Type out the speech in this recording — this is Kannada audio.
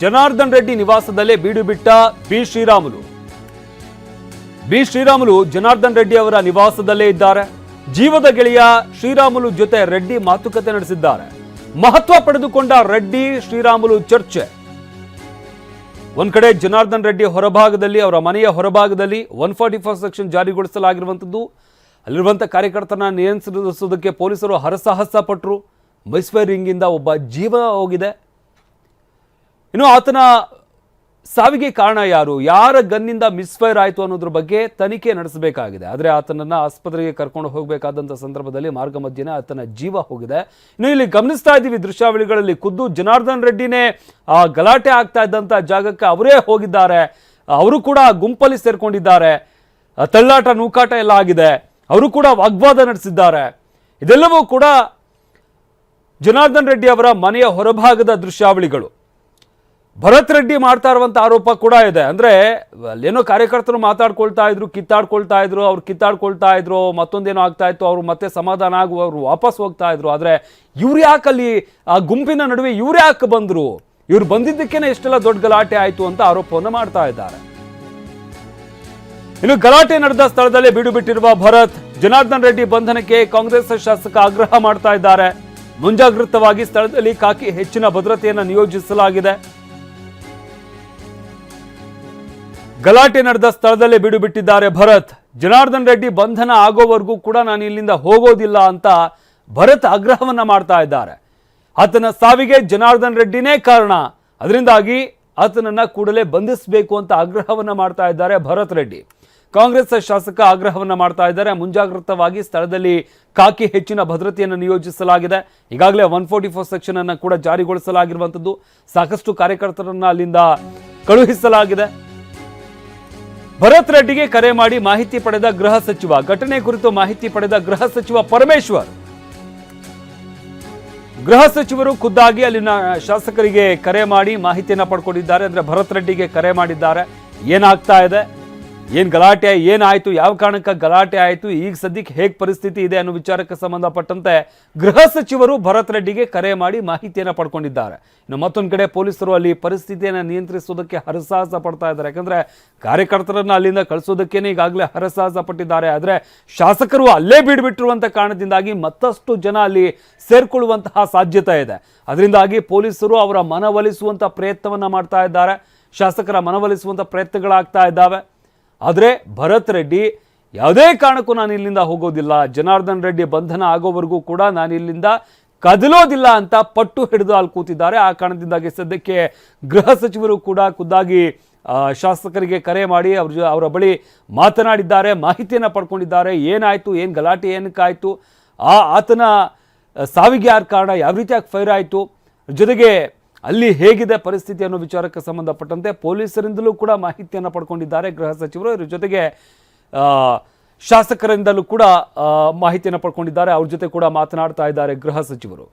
ಜನಾರ್ದನ್ ರೆಡ್ಡಿ ನಿವಾಸದಲ್ಲೇ ಬೀಡು ಬಿಟ್ಟ ಬಿ ಶ್ರೀರಾಮುಲು. ಜನಾರ್ದನ್ ರೆಡ್ಡಿ ಅವರ ನಿವಾಸದಲ್ಲೇ ಇದ್ದಾರೆ. ಜೀವದ ಗೆಳೆಯ ಶ್ರೀರಾಮುಲು ಜೊತೆ ರೆಡ್ಡಿ ಮಾತುಕತೆ ನಡೆಸಿದ್ದಾರೆ. ಮಹತ್ವ ಪಡೆದುಕೊಂಡ ರೆಡ್ಡಿ ಶ್ರೀರಾಮುಲು ಚರ್ಚೆ. ಒಂದ್ ಕಡೆ ಜನಾರ್ದನ್ ರೆಡ್ಡಿ ಹೊರಭಾಗದಲ್ಲಿ, ಅವರ ಮನೆಯ ಹೊರಭಾಗದಲ್ಲಿ 144 ಸೆಕ್ಷನ್ ಜಾರಿಗೊಳಿಸಲಾಗಿರುವಂಥದ್ದು. ಅಲ್ಲಿರುವಂತಹ ಕಾರ್ಯಕರ್ತರನ್ನ ನಿಯಂತ್ರಿಸೋದಕ್ಕೆ ಪೊಲೀಸರು ಹರಸಾಹಸ ಪಟ್ಟರು. ಮೈಸ್ಫೈರಿಂಗ್ ಇಂದ ಒಬ್ಬ ಜೀವ ಹೋಗಿದೆ. ಇನ್ನು ಆತನ ಸಾವಿಗೆ ಕಾರಣ ಯಾರು, ಯಾರ ಗನ್ನಿಂದ ಮಿಸ್ಫೈರ್ ಆಯಿತು ಅನ್ನೋದ್ರ ಬಗ್ಗೆ ತನಿಖೆ ನಡೆಸಬೇಕಾಗಿದೆ. ಆದರೆ ಆತನನ್ನ ಆಸ್ಪತ್ರೆಗೆ ಕರ್ಕೊಂಡು ಹೋಗಬೇಕಾದಂಥ ಸಂದರ್ಭದಲ್ಲಿ ಮಾರ್ಗ ಮಧ್ಯೆ ಆತನ ಜೀವ ಹೋಗಿದೆ. ಇನ್ನು ಇಲ್ಲಿ ಗಮನಿಸ್ತಾ ಇದ್ದೀವಿ ದೃಶ್ಯಾವಳಿಗಳಲ್ಲಿ, ಖುದ್ದು ಜನಾರ್ದನ್ ರೆಡ್ಡಿನೇ ಆ ಗಲಾಟೆ ಆಗ್ತಾ ಇದ್ದಂಥ ಜಾಗಕ್ಕೆ ಅವರೇ ಹೋಗಿದ್ದಾರೆ. ಅವರು ಕೂಡ ಗುಂಪಲ್ಲಿ ಸೇರ್ಕೊಂಡಿದ್ದಾರೆ. ತಳ್ಳಾಟ ನೂಕಾಟ ಎಲ್ಲ ಆಗಿದೆ. ಅವರು ಕೂಡ ವಾಗ್ವಾದ ನಡೆಸಿದ್ದಾರೆ. ಇದೆಲ್ಲವೂ ಕೂಡ ಜನಾರ್ದನ್ ರೆಡ್ಡಿ ಅವರ ಮನೆಯ ಹೊರಭಾಗದ ದೃಶ್ಯಾವಳಿಗಳು. ಭರತ್ ರೆಡ್ಡಿ ಮಾಡ್ತಾ ಇರುವಂತ ಆರೋಪ ಕೂಡ ಇದೆ. ಅಂದ್ರೆ ಅಲ್ಲೇನೋ ಕಾರ್ಯಕರ್ತರು ಮಾತಾಡ್ಕೊಳ್ತಾ ಇದ್ರು, ಅವ್ರು ಕಿತ್ತಾಡ್ಕೊಳ್ತಾ ಇದ್ರು, ಮತ್ತೊಂದೇನೋ ಆಗ್ತಾ ಇತ್ತು, ಅವ್ರು ಮತ್ತೆ ಸಮಾಧಾನ ಆಗುವ ಅವರು ವಾಪಸ್ ಹೋಗ್ತಾ ಇದ್ರು. ಆದ್ರೆ ಇವ್ರು ಯಾಕಲ್ಲಿ ಆ ಗುಂಪಿನ ನಡುವೆ ಇವ್ರು ಯಾಕೆ ಬಂದ್ರು, ಇವ್ರು ಬಂದಿದ್ದಕ್ಕೇನೆ ಎಷ್ಟೆಲ್ಲ ದೊಡ್ಡ ಗಲಾಟೆ ಆಯ್ತು ಅಂತ ಆರೋಪವನ್ನು ಮಾಡ್ತಾ ಇದ್ದಾರೆ. ಇನ್ನು ಗಲಾಟೆ ನಡೆದ ಸ್ಥಳದಲ್ಲೇ ಬೀಡು ಬಿಟ್ಟಿರುವ ಭರತ್, ಜನಾರ್ದನ್ ರೆಡ್ಡಿ ಬಂಧನಕ್ಕೆ ಕಾಂಗ್ರೆಸ್ ಶಾಸಕ ಆಗ್ರಹ ಮಾಡ್ತಾ ಇದ್ದಾರೆ. ಮುಂಜಾಗ್ರತವಾಗಿ ಸ್ಥಳದಲ್ಲಿ ಹೆಚ್ಚಿನ ಭದ್ರತೆಯನ್ನು ನಿಯೋಜಿಸಲಾಗಿದೆ. ಗಲಾಟೆ ನಡೆದ ಸ್ಥಳದಲ್ಲೇ ಬೀಡು ಬಿಟ್ಟಿದ್ದಾರೆ ಭರತ್. ಜನಾರ್ದನ್ ರೆಡ್ಡಿ ಬಂಧನ ಆಗೋವರೆಗೂ ಕೂಡ ನಾನು ಇಲ್ಲಿಂದ ಹೋಗೋದಿಲ್ಲ ಅಂತ ಭರತ್ ಆಗ್ರಹವನ್ನ ಮಾಡ್ತಾ ಇದ್ದಾರೆ. ಆತನ ಸಾವಿಗೆ ಜನಾರ್ದನ್ ರೆಡ್ಡಿನೇ ಕಾರಣ, ಅದರಿಂದಾಗಿ ಆತನನ್ನ ಕೂಡಲೇ ಬಂಧಿಸಬೇಕು ಅಂತ ಆಗ್ರಹವನ್ನ ಮಾಡ್ತಾ ಇದ್ದಾರೆ ಭರತ್ ರೆಡ್ಡಿ. ಕಾಂಗ್ರೆಸ್ ಶಾಸಕ ಆಗ್ರಹವನ್ನ ಮಾಡ್ತಾ ಇದ್ದಾರೆ. ಮುಂಜಾಗ್ರತವಾಗಿ ಸ್ಥಳದಲ್ಲಿ ಹೆಚ್ಚಿನ ಭದ್ರತೆಯನ್ನು ನಿಯೋಜಿಸಲಾಗಿದೆ. ಈಗಾಗಲೇ 144 ಸೆಕ್ಷನ್ ಅನ್ನು ಕೂಡ ಜಾರಿಗೊಳಿಸಲಾಗಿರುವಂಥದ್ದು. ಸಾಕಷ್ಟು ಕಾರ್ಯಕರ್ತರನ್ನ ಅಲ್ಲಿಂದ ಕಳುಹಿಸಲಾಗಿದೆ. ಭರತ್ ರೆಡ್ಡಿಗೆ ಕರೆ ಮಾಡಿ ಮಾಹಿತಿ ಪಡೆದ ಗೃಹ ಸಚಿವ, ಘಟನೆ ಕುರಿತು ಮಾಹಿತಿ ಪಡೆದ ಗೃಹ ಸಚಿವ ಪರಮೇಶ್ವರ್, ಗೃಹ ಸಚಿವರು ಖುದ್ದಾಗಿ ಅಲ್ಲಿನ ಶಾಸಕರಿಗೆ ಕರೆ ಮಾಡಿ ಮಾಹಿತಿಯನ್ನ ಪಡ್ಕೊಂಡಿದ್ದಾರೆ. ಅಂದ್ರೆ ಭರತ್ ರೆಡ್ಡಿಗೆ ಕರೆ ಮಾಡಿದ್ದಾರೆ. ಏನಾಗ್ತಾ ಇದೆ, ಏನ್ ಗಲಾಟೆ, ಏನಾಯ್ತು, ಯಾವ ಕಾರಣಕ್ಕೆ ಗಲಾಟೆ ಆಯಿತು, ಈಗ ಸದ್ಯಕ್ಕೆ ಹೇಗೆ ಪರಿಸ್ಥಿತಿ ಇದೆ ಅನ್ನೋ ವಿಚಾರಕ್ಕೆ ಸಂಬಂಧಪಟ್ಟಂತೆ ಗೃಹ ಸಚಿವರು ಭರತ್ ರೆಡ್ಡಿಗೆ ಕರೆ ಮಾಡಿ ಮಾಹಿತಿಯನ್ನು ಪಡ್ಕೊಂಡಿದ್ದಾರೆ. ಇನ್ನು ಮತ್ತೊಂದು ಕಡೆ ಪೊಲೀಸರು ಅಲ್ಲಿ ಪರಿಸ್ಥಿತಿಯನ್ನು ನಿಯಂತ್ರಿಸೋದಕ್ಕೆ ಹರಸಾಹಸ ಪಡ್ತಾ ಇದ್ದಾರೆ. ಯಾಕಂದ್ರೆ ಕಾರ್ಯಕರ್ತರನ್ನ ಅಲ್ಲಿಂದ ಕಳಿಸೋದಕ್ಕೇನೆ ಈಗಾಗಲೇ ಹರಸಾಹಸ ಪಟ್ಟಿದ್ದಾರೆ. ಆದರೆ ಶಾಸಕರು ಅಲ್ಲೇ ಬಿಟ್ಬಿಟ್ಟಿರುವಂಥ ಕಾರಣದಿಂದಾಗಿ ಮತ್ತಷ್ಟು ಜನ ಅಲ್ಲಿ ಸೇರ್ಕೊಳ್ಳುವಂತಹ ಸಾಧ್ಯತೆ ಇದೆ. ಅದರಿಂದಾಗಿ ಪೊಲೀಸರು ಅವರ ಮನವೊಲಿಸುವಂಥ ಪ್ರಯತ್ನವನ್ನ ಮಾಡ್ತಾ ಇದ್ದಾರೆ. ಶಾಸಕರ ಮನವೊಲಿಸುವಂಥ ಪ್ರಯತ್ನಗಳಾಗ್ತಾ ಇದ್ದಾವೆ. ಆದರೆ ಭರತ್ ರೆಡ್ಡಿ ಯಾವುದೇ ಕಾರಣಕ್ಕೂ ನಾನು ಇಲ್ಲಿಂದ ಹೋಗೋದಿಲ್ಲ, ಜನಾರ್ದನ್ ರೆಡ್ಡಿ ಬಂಧನ ಆಗೋವರೆಗೂ ಕೂಡ ನಾನು ಇಲ್ಲಿಂದ ಕದಲೋದಿಲ್ಲ ಅಂತ ಪಟ್ಟು ಹಿಡಿದು ಅಲ್ಲಿ ಕೂತಿದ್ದಾರೆ. ಆ ಕಾರಣದಿಂದಾಗಿ ಸದ್ಯಕ್ಕೆ ಗೃಹ ಸಚಿವರು ಕೂಡ ಖುದ್ದಾಗಿ ಶಾಸಕರಿಗೆ ಕರೆ ಮಾಡಿ ಅವರ ಬಳಿ ಮಾತನಾಡಿದ್ದಾರೆ, ಮಾಹಿತಿಯನ್ನು ಪಡ್ಕೊಂಡಿದ್ದಾರೆ. ಏನಾಯಿತು, ಏನು ಗಲಾಟೆ ಏನಕ್ಕಾಯಿತು, ಆತನ ಸಾವಿಗೆ ಯಾರು ಕಾರಣ, ಯಾವ ರೀತಿಯಾಗಿ ಫೈರ್ ಆಯಿತು, ಜೊತೆಗೆ ಅಲ್ಲಿ ಹೇಗಿದೆ ಪರಿಸ್ಥಿತಿ ಅನ್ನೋ ವಿಚಾರಕ್ಕೆ ಸಂಬಂಧಪಟ್ಟಂತೆ ಪೊಲೀಸರಿಂದಲೂ ಕೂಡ ಮಾಹಿತಿಯನ್ನು ಪಡ್ಕೊಂಡಿದ್ದಾರೆ ಗೃಹ ಸಚಿವರು. ಇದ್ರ ಜೊತೆಗೆ ಶಾಸಕರಿಂದಲೂ ಕೂಡ ಮಾಹಿತಿಯನ್ನು ಪಡ್ಕೊಂಡಿದ್ದಾರೆ. ಅವ್ರ ಜೊತೆ ಕೂಡ ಮಾತನಾಡ್ತಾ ಇದ್ದಾರೆ ಗೃಹ ಸಚಿವರು.